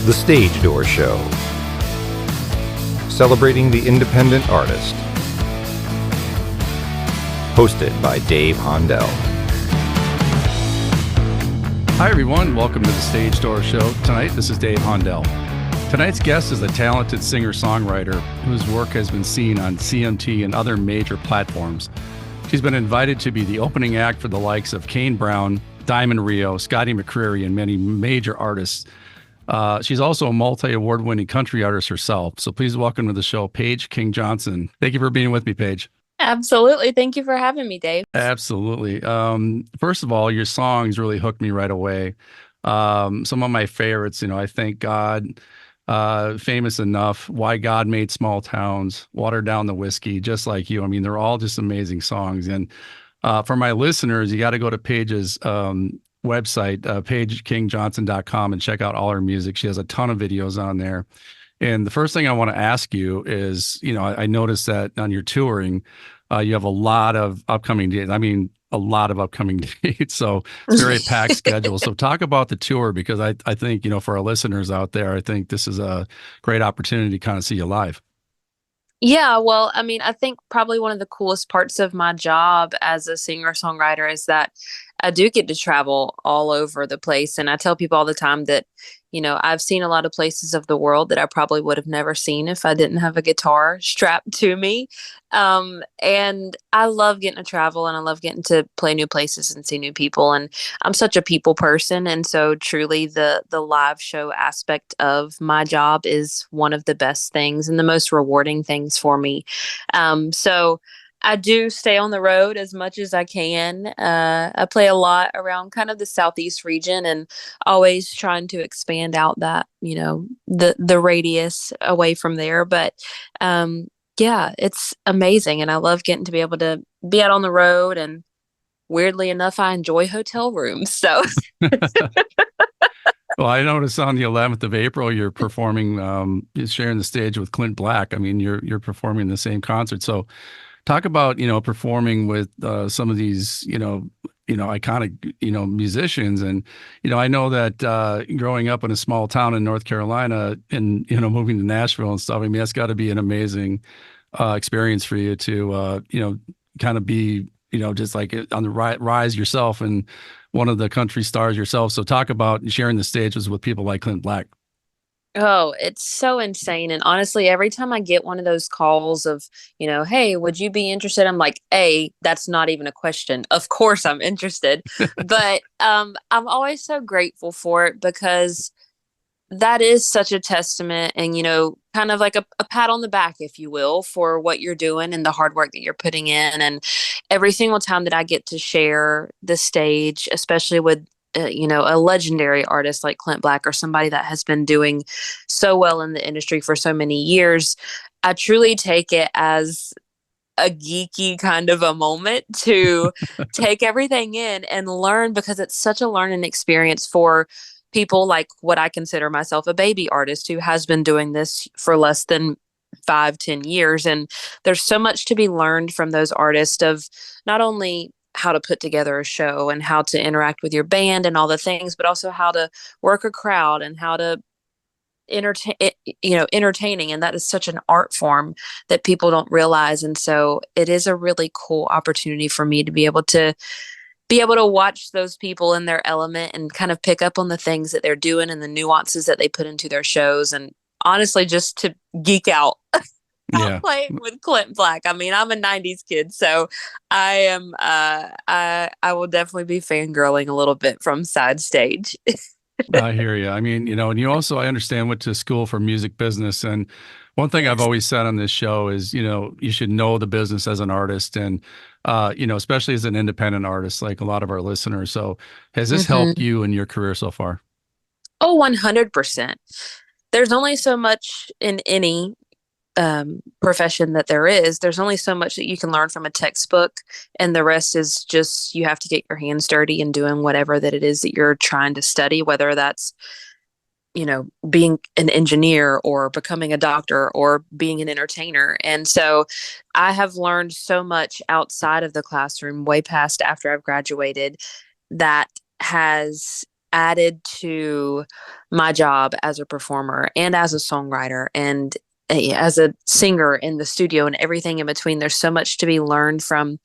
The Stage Door Show, celebrating the independent artist. Hosted by Dave Hondell. Hi everyone, welcome to the Stage Door Show. Tonight, this is Dave Hondell. Tonight's guest is a talented singer-songwriter whose work has been seen on CMT and other major platforms. She's been invited to be the opening act for the likes of Kane Brown, Diamond Rio, Scotty McCreery, and many major artists. She's also a multi-award-winning country artist herself. So please welcome to the show, Paige King Johnson. Thank you for being with me, Paige. Absolutely. Thank you for having me, Dave. Absolutely. First of all, your songs really hooked me right away. Some of my favorites, I Thank God, Famous Enough, Why God Made Small Towns, Water Down the Whiskey, Just Like You. I mean, they're all just amazing songs. And for my listeners, you got to go to Paige's website, PaigeKingJohnson.com, and check out all her music. She has a ton of videos on there. And the first thing I want to ask you is, I noticed that on your touring, you have a lot of upcoming dates. I mean, a lot of upcoming dates. So it's a very packed schedule. So talk about the tour, because I think, for our listeners out there, I think this is a great opportunity to kind of see you live. Yeah, well, I mean, I think probably one of the coolest parts of my job as a singer-songwriter is that I do get to travel all over the place. And I tell people all the time that, I've seen a lot of places of the world that I probably would have never seen if I didn't have a guitar strapped to me. And I love getting to travel, and I love getting to play new places and see new people. And I'm such a people person. And so truly the live show aspect of my job is one of the best things and the most rewarding things for me. So I do stay on the road as much as I can. I play a lot around kind of the Southeast region, and always trying to expand out that, the radius away from there. But yeah, it's amazing. And I love getting to be able to be out on the road. And weirdly enough, I enjoy hotel rooms. So Well, I noticed on the 11th of April, you're performing, sharing the stage with Clint Black. I mean, you're performing the same concert. So talk about, performing with some of these, iconic, musicians. And, I know that growing up in a small town in North Carolina and, moving to Nashville and stuff, I mean, that's got to be an amazing experience for you to, kind of be, just like on the rise yourself and one of the country stars yourself. So talk about sharing the stages with people like Clint Black. Oh, it's so insane. And honestly, every time I get one of those calls of, hey, would you be interested? I'm like, that's not even a question. Of course I'm interested. But I'm always so grateful for it, because that is such a testament and, kind of like a pat on the back, if you will, for what you're doing and the hard work that you're putting in. And every single time that I get to share the stage, especially with a legendary artist like Clint Black, or somebody that has been doing so well in the industry for so many years, I truly take it as a geeky kind of a moment to take everything in and learn, because it's such a learning experience for people like what I consider myself, a baby artist who has been doing this for less than 5-10 years. And there's so much to be learned from those artists, of not only how to put together a show and how to interact with your band and all the things, but also how to work a crowd and how to entertaining. And that is such an art form that people don't realize. And so it is a really cool opportunity for me to be able to watch those people in their element and kind of pick up on the things that they're doing and the nuances that they put into their shows. And honestly, just to geek out. Yeah. Playing with Clint Black. I mean, I'm a 90s kid, so I am I will definitely be fangirling a little bit from side stage. I hear you. I mean, and you also, I understand, went to school for music business. And one thing I've always said on this show is, you should know the business as an artist, and, especially as an independent artist, like a lot of our listeners. So has this helped you in your career so far? Oh, 100%. There's only so much in any profession that there's only so much that you can learn from a textbook, and the rest is just, you have to get your hands dirty and doing whatever that it is that you're trying to study, whether that's, being an engineer or becoming a doctor or being an entertainer. And so I have learned so much outside of the classroom, way past after I've graduated, that has added to my job as a performer and as a songwriter and as a singer in the studio and everything in between. There's so much to be learned from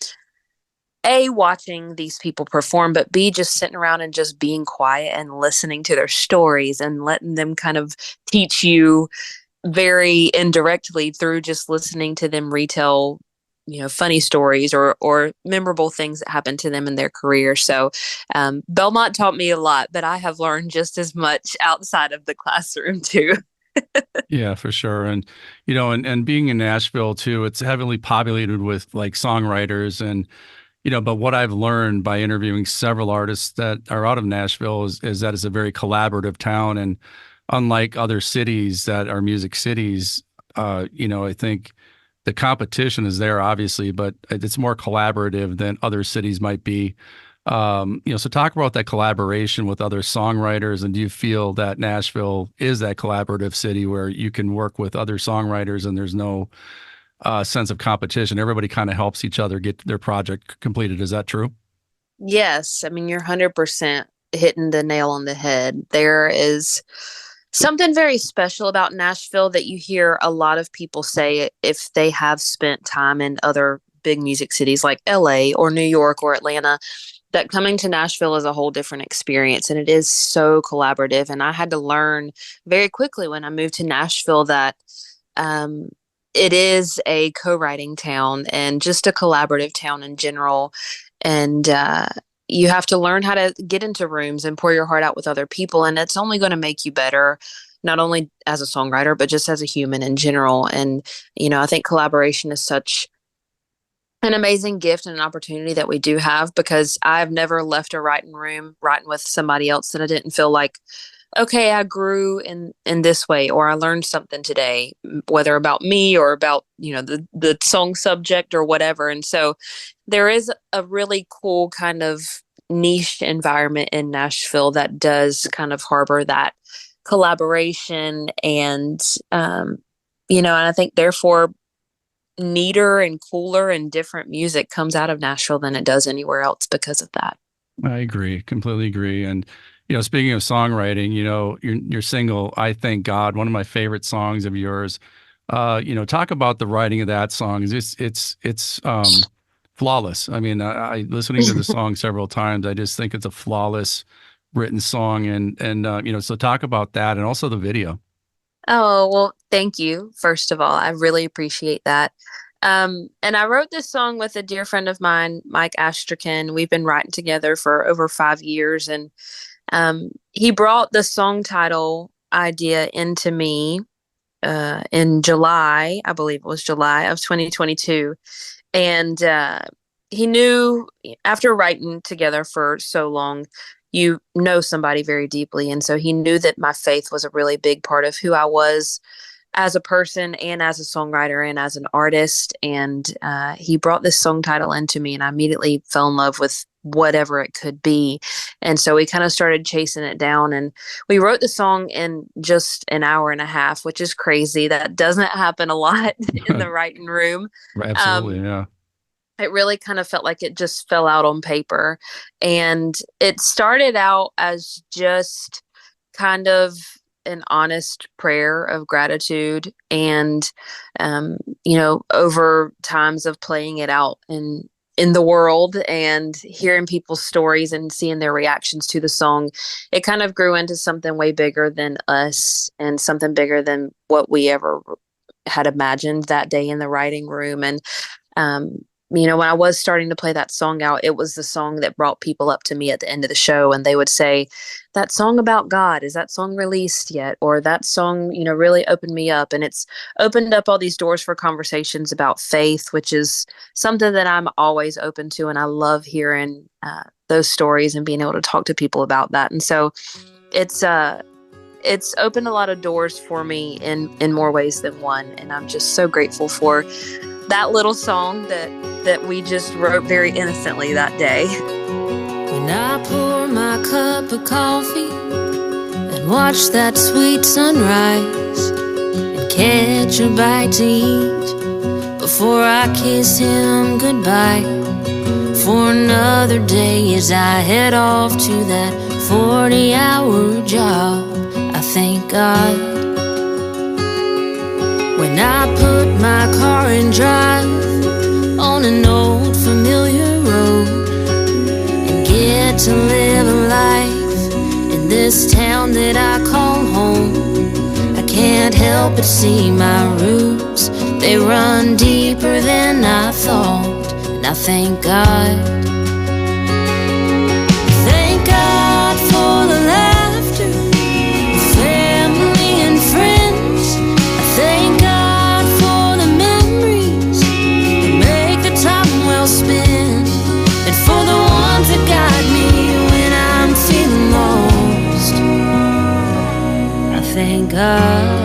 A, watching these people perform, but B, just sitting around and just being quiet and listening to their stories and letting them kind of teach you very indirectly through just listening to them retell, funny stories or memorable things that happened to them in their career. So Belmont taught me a lot, but I have learned just as much outside of the classroom too. Yeah, for sure. And, and being in Nashville too, it's heavily populated with like songwriters and, but what I've learned by interviewing several artists that are out of Nashville is that it's a very collaborative town. And unlike other cities that are music cities, I think the competition is there, obviously, but it's more collaborative than other cities might be. So talk about that collaboration with other songwriters. And do you feel that Nashville is that collaborative city where you can work with other songwriters and there's no sense of competition? Everybody kind of helps each other get their project completed. Is that true? Yes. I mean, you're 100% hitting the nail on the head. There is something very special about Nashville that you hear a lot of people say if they have spent time in other big music cities like LA or New York or Atlanta, that coming to Nashville is a whole different experience, and it is so collaborative. And I had to learn very quickly when I moved to Nashville that it is a co-writing town and just a collaborative town in general. And you have to learn how to get into rooms and pour your heart out with other people. And it's only going to make you better, not only as a songwriter, but just as a human in general. And, I think collaboration is such an amazing gift and an opportunity that we do have, because I've never left a writing room writing with somebody else that I didn't feel like, okay, I grew in this way, or I learned something today, whether about me or about, the song subject or whatever. And so there is a really cool kind of niche environment in Nashville that does kind of harbor that collaboration and, and I think therefore neater and cooler and different music comes out of Nashville than it does anywhere else because of that. I agree, completely agree. And, speaking of songwriting, your single, I Thank God, one of my favorite songs of yours, talk about the writing of that song. It's flawless. I mean, I listening to the song several times, I just think it's a flawless written song. And so talk about that and also the video. Oh, well, thank you. First of all, I really appreciate that. And I wrote this song with a dear friend of mine, Mike Astrakan. We've been writing together for over 5 years. And he brought the song title idea into me in July, I believe it was July of 2022. And he knew after writing together for so long, you know somebody very deeply. And so he knew that my faith was a really big part of who I was as a person and as a songwriter and as an artist. And he brought this song title into me, and I immediately fell in love with whatever it could be. And so we kind of started chasing it down, and we wrote the song in just an hour and a half, which is crazy. That doesn't happen a lot in the writing room. Absolutely. Yeah. It really kind of felt like it just fell out on paper. And it started out as just kind of an honest prayer of gratitude. And, over times of playing it out in the world and hearing people's stories and seeing their reactions to the song, it kind of grew into something way bigger than us and something bigger than what we ever had imagined that day in the writing room. And, when I was starting to play that song out, it was the song that brought people up to me at the end of the show, and they would say, that song about God, is that song released yet? Or that song, really opened me up. And it's opened up all these doors for conversations about faith, which is something that I'm always open to. And I love hearing those stories and being able to talk to people about that. And so it's opened a lot of doors for me in more ways than one. And I'm just so grateful for that little song that we just wrote very innocently that day. When I pour my cup of coffee and watch that sweet sunrise and catch a bite to eat before I kiss him goodbye for another day as I head off to that 40-hour job. I thank God. When I put my car in drive on an old familiar road and get to live a life in this town that I call home, I can't help but see my roots. They run deeper than I thought, and I thank God. Thank God for the laughter, the family and friends. I thank God for the memories that make the time well spent, and for the ones that guide me when I'm feeling lost. I thank God.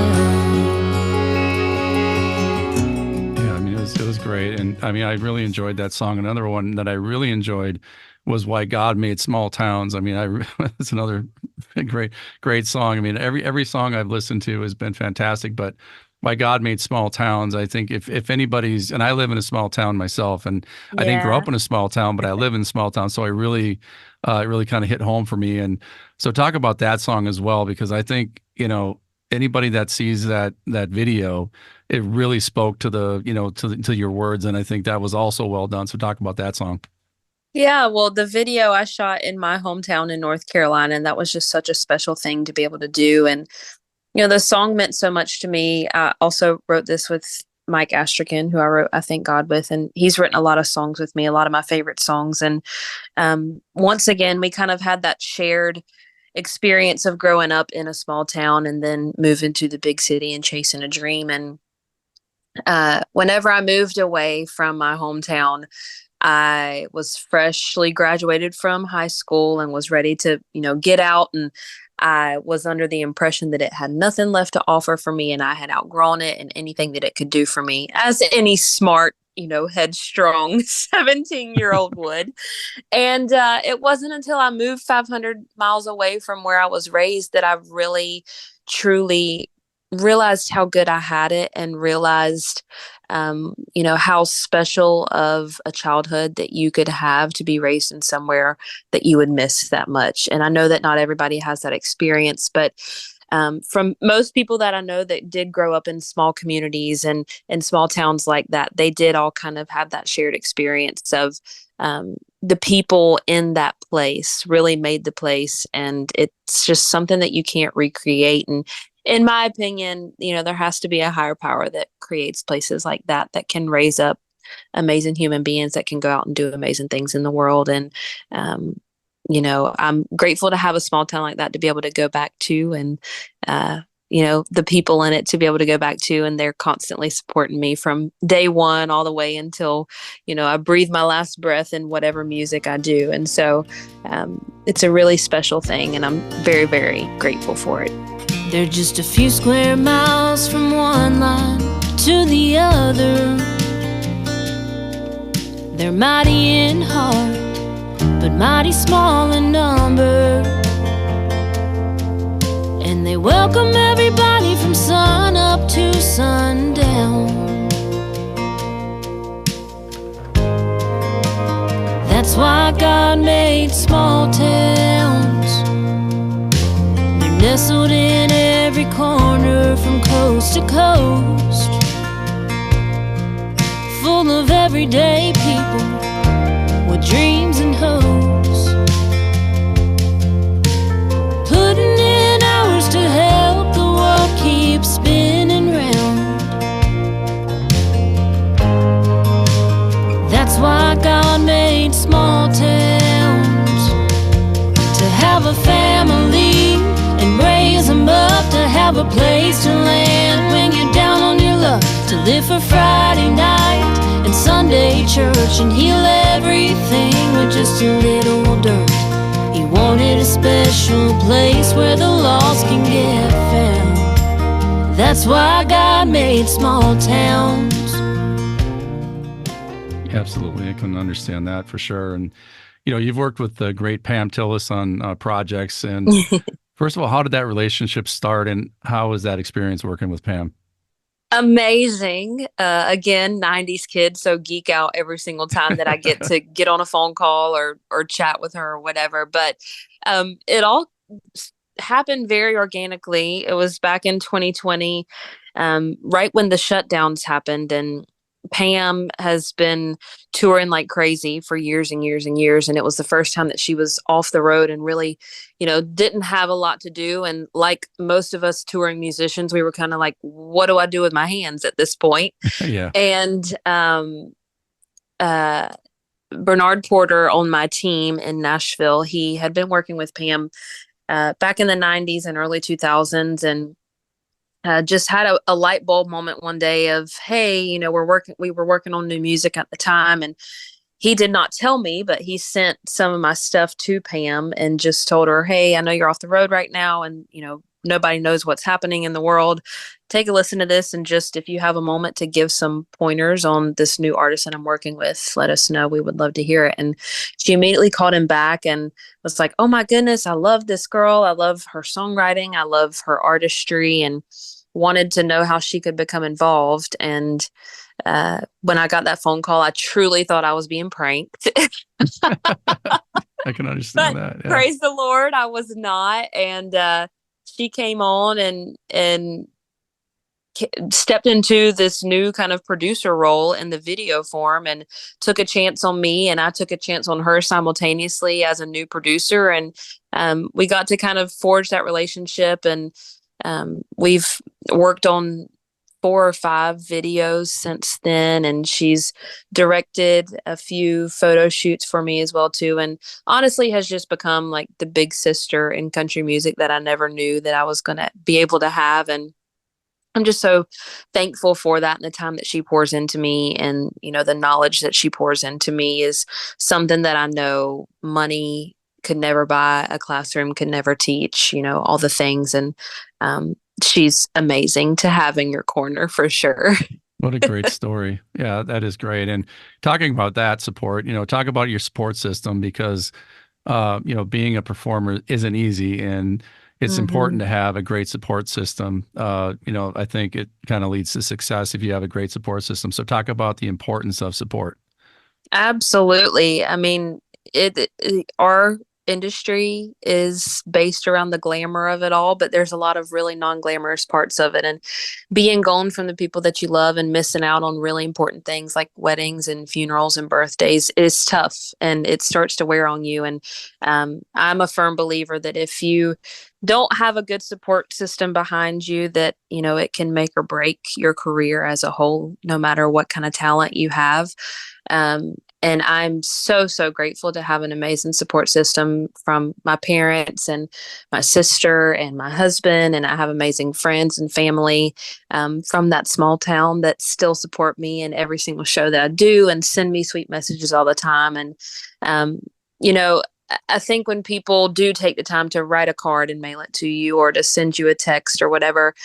It was great. And I mean, I really enjoyed that song. Another one that I really enjoyed was Why God Made Small Towns. I mean, it's another great song. I mean, every song I've listened to has been fantastic, but Why God Made Small Towns, I think if anybody's, and I live in a small town myself, and I didn't grow up in a small town, but I live in a small town. So it really kind of hit home for me. And so talk about that song as well, because I think, anybody that sees that video, it really spoke to to your words. And I think that was also well done. So talk about that song. Yeah, well, the video I shot in my hometown in North Carolina, and that was just such a special thing to be able to do. And, the song meant so much to me. I also wrote this with Mike Astrakan, who I wrote I Thank God with, and he's written a lot of songs with me, a lot of my favorite songs. And once again, we kind of had that shared experience of growing up in a small town and then moving to the big city and chasing a dream. And whenever I moved away from my hometown, I was freshly graduated from high school and was ready to, get out. And I was under the impression that it had nothing left to offer for me, and I had outgrown it and anything that it could do for me, as any smart, headstrong 17-year-old would. And it wasn't until I moved 500 miles away from where I was raised that I really, truly realized how good I had it, and realized, how special of a childhood that you could have to be raised in somewhere that you would miss that much. And I know that not everybody has that experience, but from most people that I know that did grow up in small communities and in small towns like that, they did all kind of have that shared experience of the people in that place really made the place. And it's just something that you can't recreate. And in my opinion, there has to be a higher power that creates places like that can raise up amazing human beings that can go out and do amazing things in the world. And, I'm grateful to have a small town like that to be able to go back to, and, the people in it to be able to go back to, and they're constantly supporting me from day one all the way until, I breathe my last breath in whatever music I do. And so it's a really special thing, and I'm very, very grateful for it. They're just a few square miles from one line to the other. They're mighty in heart, but mighty small in number. And they welcome everybody from sun up to sundown. That's why God made small towns. They're nestled in every corner from coast to coast, full of everyday people with dreams and hopes, putting in hours to help the world keep spinning round. That's why God made small towns, to have a family and raise them up, to have a place to land when you're down on your luck, to live for Friday night and Sunday church, and heal everything with just a little dirt. He wanted a special place where the lost can get found. That's why God made small towns. Absolutely. I can understand that for sure. And, you've worked with the great Pam Tillis on projects. And first of all, how did that relationship start, and how was that experience working with Pam? Amazing. Again, 90s kid, so geek out every single time that I get to get on a phone call or chat with her or whatever. But it all happened very organically. It was back in 2020, right when the shutdowns happened, and Pam has been touring like crazy for years and years and years. And it was the first time that she was off the road and really, didn't have a lot to do. And like most of us touring musicians, we were kind of like, what do I do with my hands at this point? Yeah. And Bernard Porter on my team in Nashville, he had been working with Pam back in the 90s and early 2000s. And just had a light bulb moment one day of, hey, we were working on new music at the time, and he did not tell me, but he sent some of my stuff to Pam and just told her, hey, I know you're off the road right now, and nobody knows what's happening in the world. Take a listen to this, and just if you have a moment to give some pointers on this new artist that I'm working with, let us know. We would love to hear it. And she immediately called him back and was like, oh my goodness, I love this girl. I love her songwriting. I love her artistry, and wanted to know how she could become involved. And when I got that phone call, I truly thought I was being pranked. I can understand that. Yeah. Praise the Lord, I was not. And she came on and stepped into this new kind of producer role in the video form, and took a chance on me, and I took a chance on her simultaneously as a new producer. And we got to kind of forge that relationship, and we've worked on 4 or 5 videos since then, and she's directed a few photo shoots for me as well too, and honestly has just become like the big sister in country music that I never knew that I was going to be able to have. And I'm just so thankful for that, and the time that she pours into me, and the knowledge that she pours into me is something that I know money could never buy, a classroom could never teach, all the things. And she's amazing to have in your corner for sure. What a great story. Yeah, that is great. And talking about that support, talk about your support system, because, being a performer isn't easy, and it's important to have a great support system. I think it kind of leads to success if you have a great support system. So talk about the importance of support. Absolutely. I mean, our industry is based around the glamour of it all, but there's a lot of really non-glamorous parts of it, and being gone from the people that you love and missing out on really important things like weddings and funerals and birthdays is tough, and it starts to wear on you. And I'm a firm believer that if you don't have a good support system behind you, that it can make or break your career as a whole, no matter what kind of talent you have. And I'm so, so grateful to have an amazing support system from my parents and my sister and my husband. And I have amazing friends and family from that small town that still support me in every single show that I do and send me sweet messages all the time. And, I think when people do take the time to write a card and mail it to you, or to send you a text or whatever,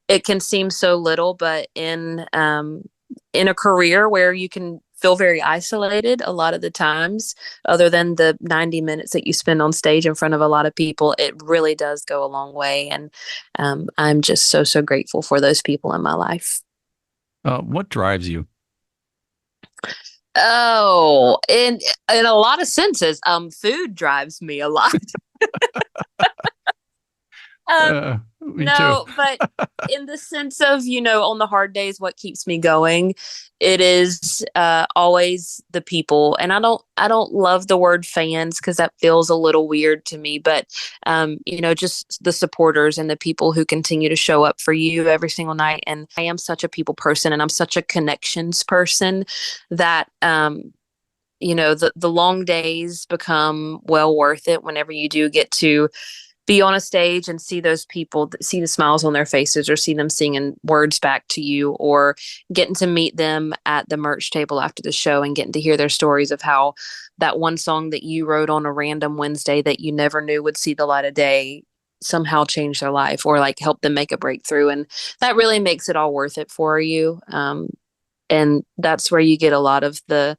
it can seem so little, but in a career where you can feel very isolated a lot of the times, other than the 90 minutes that you spend on stage in front of a lot of people, it really does go a long way. And I'm just so, so grateful for those people in my life. What drives you? Oh, in a lot of senses, food drives me a lot. Me no, too. but in the sense of, on the hard days, what keeps me going, it is always the people. And I don't love the word fans, because that feels a little weird to me, but just the supporters and the people who continue to show up for you every single night. And I am such a people person, and I'm such a connections person that the long days become well worth it whenever you do get to be on a stage and see those people, see the smiles on their faces, or see them singing words back to you, or getting to meet them at the merch table after the show and getting to hear their stories of how that one song that you wrote on a random Wednesday that you never knew would see the light of day somehow changed their life, or like help them make a breakthrough. And that really makes it all worth it for you. And that's where you get a lot of the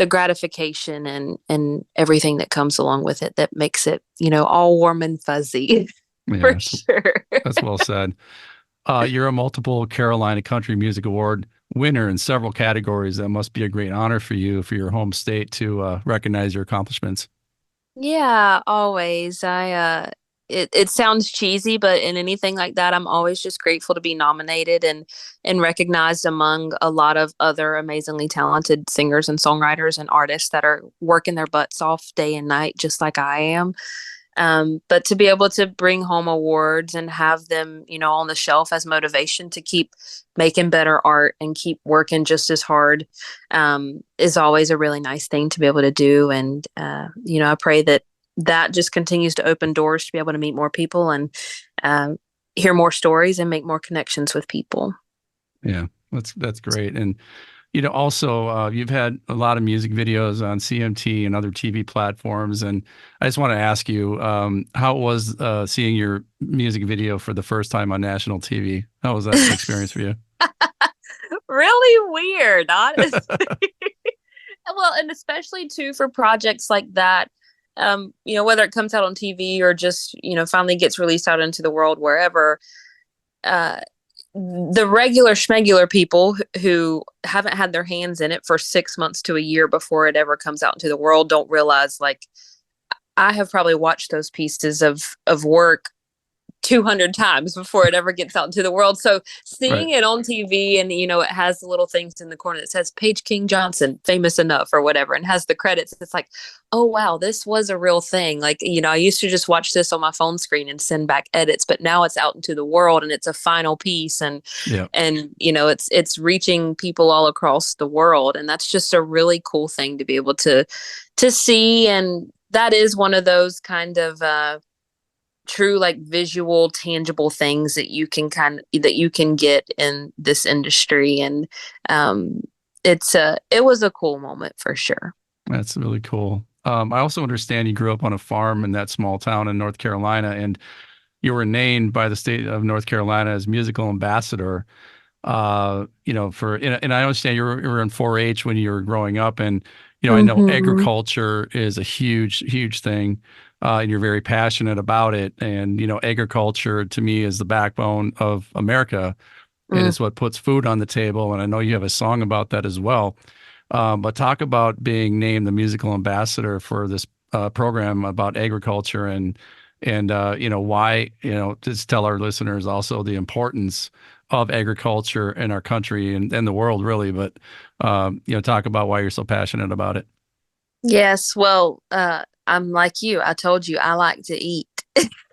gratification and everything that comes along with it, that makes it, all warm and fuzzy. For sure. That's well said. You're a multiple Carolina Country Music Award winner in several categories. That must be a great honor for you, for your home state, to recognize your accomplishments. Yeah, always. It sounds cheesy, but in anything like that, I'm always just grateful to be nominated and recognized among a lot of other amazingly talented singers and songwriters and artists that are working their butts off day and night, just like I am. But to be able to bring home awards and have them, on the shelf as motivation to keep making better art and keep working just as hard, is always a really nice thing to be able to do. And, I pray that just continues to open doors to be able to meet more people and, hear more stories and make more connections with people. Yeah, that's great. And also, you've had a lot of music videos on CMT and other TV platforms. And I just want to ask you, how it was seeing your music video for the first time on national TV? How was that experience for you? Really weird, honestly. Well, and especially too for projects like that, whether it comes out on TV or just, finally gets released out into the world, wherever, the regular schmegular people who haven't had their hands in it for 6 months to a year before it ever comes out into the world don't realize, like, I have probably watched those pieces of work 200 times before it ever gets out into the world. So seeing it on TV and, it has the little things in the corner that says Paige King Johnson, famous enough or whatever, and has the credits. It's like, oh, wow, this was a real thing. Like, I used to just watch this on my phone screen and send back edits, but now it's out into the world and it's a final piece. And, it's reaching people all across the world. And that's just a really cool thing to be able to see. And that is one of those kind of, true, like, visual, tangible things that you can get in this industry. And it was a cool moment for sure. That's really cool. I also understand you grew up on a farm in that small town in North Carolina, and you were named by the state of North Carolina as musical ambassador. And I understand you were in 4-H when you were growing up, and I know agriculture is a huge, huge thing. And you're very passionate about it. And, agriculture to me is the backbone of America. And it's what puts food on the table. And I know you have a song about that as well. But talk about being named the musical ambassador for this program about agriculture and why, just tell our listeners also the importance of agriculture in our country and the world, really. But, talk about why you're so passionate about it. Yes. Well, I'm like you. I told you I like to eat.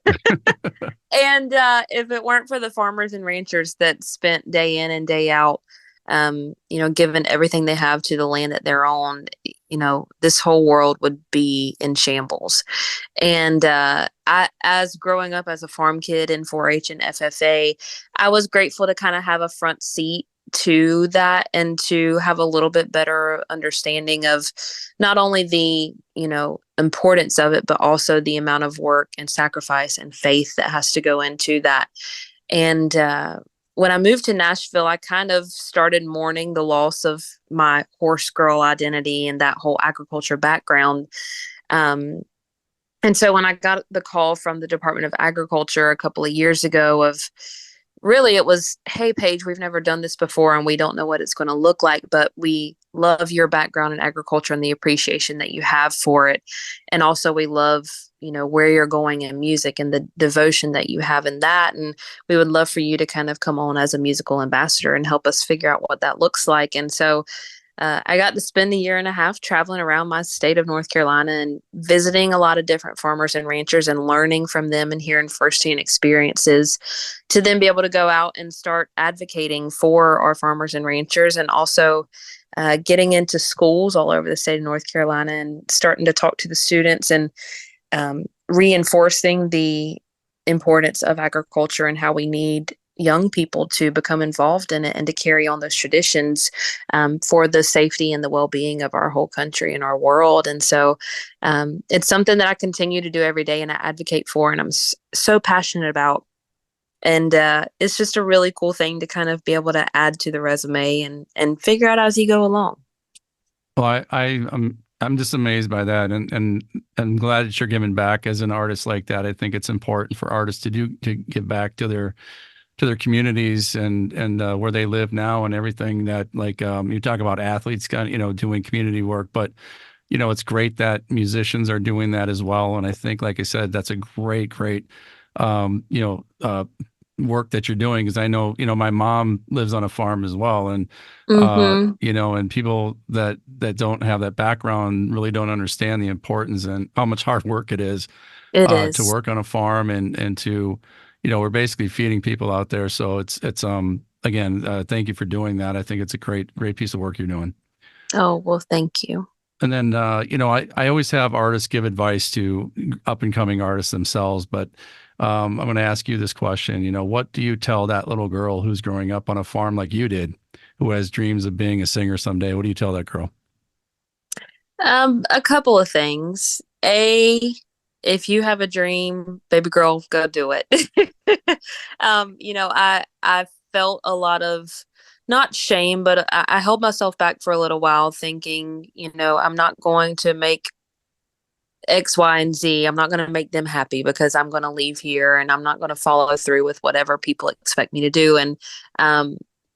And if it weren't for the farmers and ranchers that spent day in and day out, given everything they have to the land that they're on, this whole world would be in shambles. And as growing up as a farm kid in 4-H and FFA, I was grateful to kind of have a front seat to that and to have a little bit better understanding of not only the, importance of it, but also the amount of work and sacrifice and faith that has to go into that. And when I moved to Nashville, I kind of started mourning the loss of my horse girl identity and that whole agriculture background. And so when I got the call from the Department of Agriculture a couple of years ago of, really, it was, hey, Paige, we've never done this before and we don't know what it's going to look like, but we love your background in agriculture and the appreciation that you have for it. And also we love, where you're going in music and the devotion that you have in that. And we would love for you to kind of come on as a musical ambassador and help us figure out what that looks like. And so I got to spend a year and a half traveling around my state of North Carolina and visiting a lot of different farmers and ranchers and learning from them and hearing firsthand experiences to then be able to go out and start advocating for our farmers and ranchers, and also getting into schools all over the state of North Carolina and starting to talk to the students and reinforcing the importance of agriculture and how we need young people to become involved in it and to carry on those traditions for the safety and the well-being of our whole country and our world. And so it's something that I continue to do every day and I advocate for, and I'm so passionate about. And it's just a really cool thing to kind of be able to add to the resume and figure out as you go along. Well, I'm just amazed by that, and I'm glad that you're giving back as an artist like that. I think it's important for artists to give back to their to their communities and where they live now and everything that like you talk about athletes kind of, you know, doing community work, but you know, it's great that musicians are doing that as well. And I think, like I said, that's a great, you know, work that you're doing. Because I know, you know, my mom lives on a farm as well, and you know, and people that don't have that background really don't understand the importance and how much hard work it is to work on a farm and to, you know, we're basically feeding people out there. So it's again, thank you for doing that. I think it's a great piece of work you're doing. Oh, well, thank you. And then, you know, I always have artists give advice to up and coming artists themselves, but I'm going to ask you this question. You know, what do you tell that little girl who's growing up on a farm like you did, who has dreams of being a singer someday? What do you tell that girl? A couple of things. If you have a dream, baby girl, go do it. You know, I felt a lot of, not shame, but I held myself back for a little while thinking, you know, I'm not going to make X, Y, and Z. I'm not going to make them happy because I'm going to leave here and I'm not going to follow through with whatever people expect me to do. And,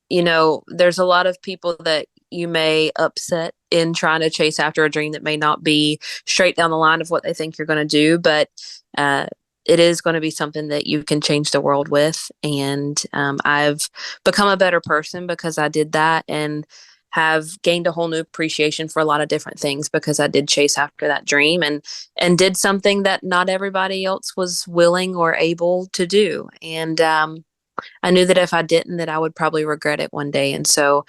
you know, there's a lot of people that you may upset in trying to chase after a dream that may not be straight down the line of what they think you're going to do. But, it is going to be something that you can change the world with. And I've become a better person because I did that, and have gained a whole new appreciation for a lot of different things because I did chase after that dream and did something that not everybody else was willing or able to do. And I knew that if I didn't, that I would probably regret it one day. And so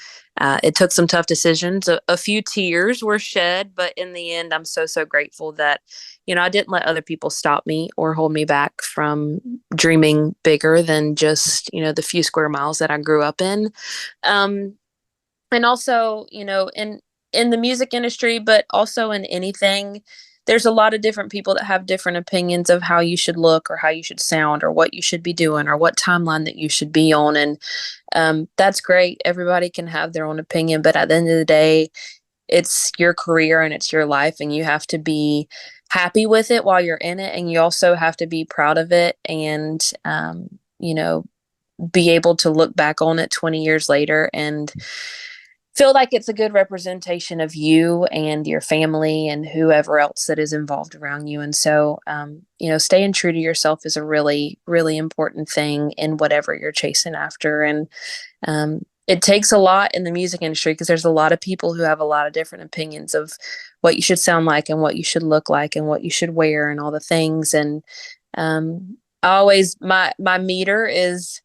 it took some tough decisions. A few tears were shed, but in the end, I'm so grateful that, you know, I didn't let other people stop me or hold me back from dreaming bigger than just, you know, the few square miles that I grew up in. And also, you know, in the music industry, but also in anything, there's a lot of different people that have different opinions of how you should look or how you should sound or what you should be doing or what timeline that you should be on. And that's great. Everybody can have their own opinion, but at the end of the day, it's your career and it's your life, and you have to be happy with it while you're in it. And you also have to be proud of it and, you know, be able to look back on it 20 years later and feel like it's a good representation of you and your family and whoever else that is involved around you. And so, you know, staying true to yourself is a really, really important thing in whatever you're chasing after. And it takes a lot in the music industry because there's a lot of people who have a lot of different opinions of what you should sound like and what you should look like and what you should wear and all the things. And I always, my meter is,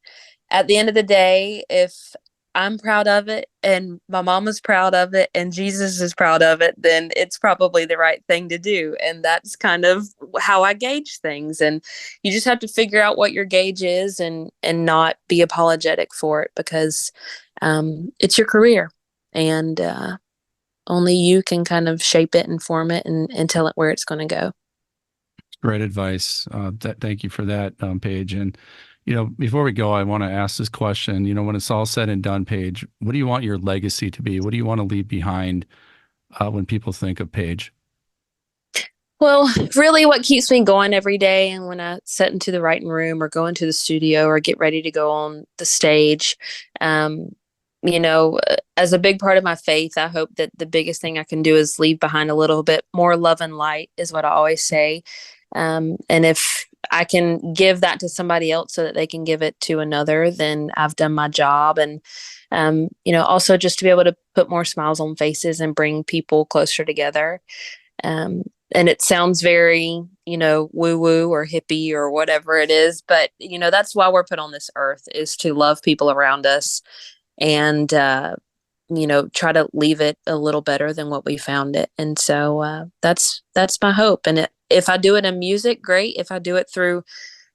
at the end of the day, if I'm proud of it and my mama's proud of it and Jesus is proud of it, then it's probably the right thing to do. And that's kind of how I gauge things. And you just have to figure out what your gauge is and not be apologetic for it because it's your career, and only you can kind of shape it and form it and tell it where it's going to go. Great advice. Thank you for that, Paige. And you know, before we go, I want to ask this question. You know, when it's all said and done, Paige, what do you want your legacy to be? What do you want to leave behind when people think of Paige? Well, really what keeps me going every day, and when I sit into the writing room or go into the studio or get ready to go on the stage, you know, as a big part of my faith, I hope that the biggest thing I can do is leave behind a little bit more love and light is what I always say. And if I can give that to somebody else so that they can give it to another, then I've done my job. And, you know, also just to be able to put more smiles on faces and bring people closer together. And it sounds very, you know, woo woo or hippie or whatever it is. But, you know, that's why we're put on this earth, is to love people around us and, you know, try to leave it a little better than what we found it. And so that's my hope. And if I do it in music, great. If I do it through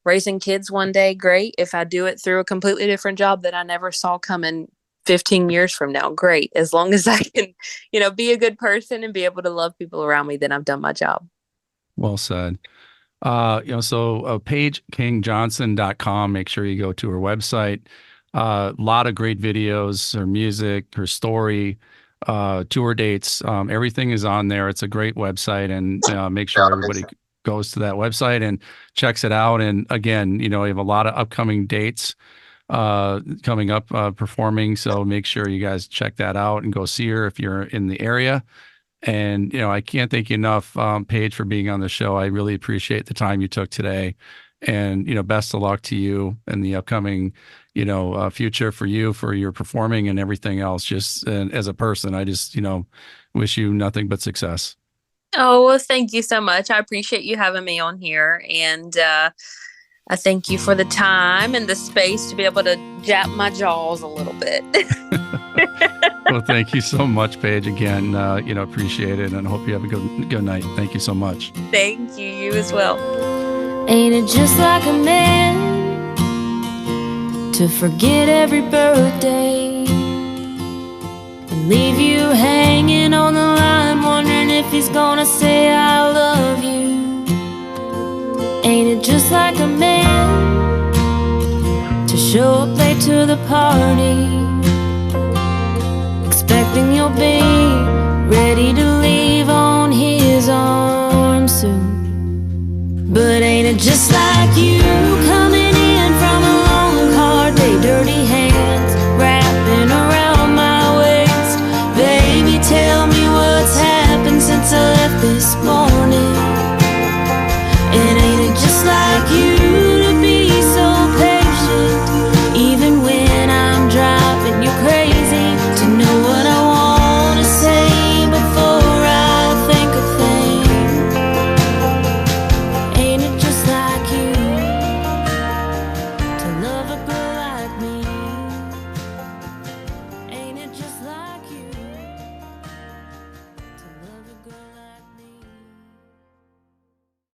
raising kids one day, great. If I do it through a completely different job that I never saw coming 15 years from now, great. As long as I can, you know, be a good person and be able to love people around me, then I've done my job. Well said. You know, so PaigeKingJohnson.com, make sure you go to her website. A lot of great videos, her music, her story, tour dates, everything is on there. It's a great website, and make sure everybody goes to that website and checks it out. And again, you know, you have a lot of upcoming dates coming up performing. So make sure you guys check that out and go see her if you're in the area. And, I can't thank you enough, Paige, for being on the show. I really appreciate the time you took today. And, best of luck to you in the upcoming, future for you, for your performing and everything else. Just as a person, I just, wish you nothing but success. Oh, well, thank you so much. I appreciate you having me on here. And I thank you for the time and the space to be able to jap my jaws a little bit. Well, thank you so much, Paige. Again, appreciate it, and hope you have a good night. Thank you so much. Thank you. You as well. Ain't it just like a man to forget every birthday and leave you hanging on the line, wondering if he's gonna say I love you? Ain't it just like a man to show up late to the party, expecting you'll be ready to leave on his arm soon? But ain't it just like you coming in from a long, hard day, dirty hands wrapping around my waist? Baby, tell me what's happened since I left this morning. And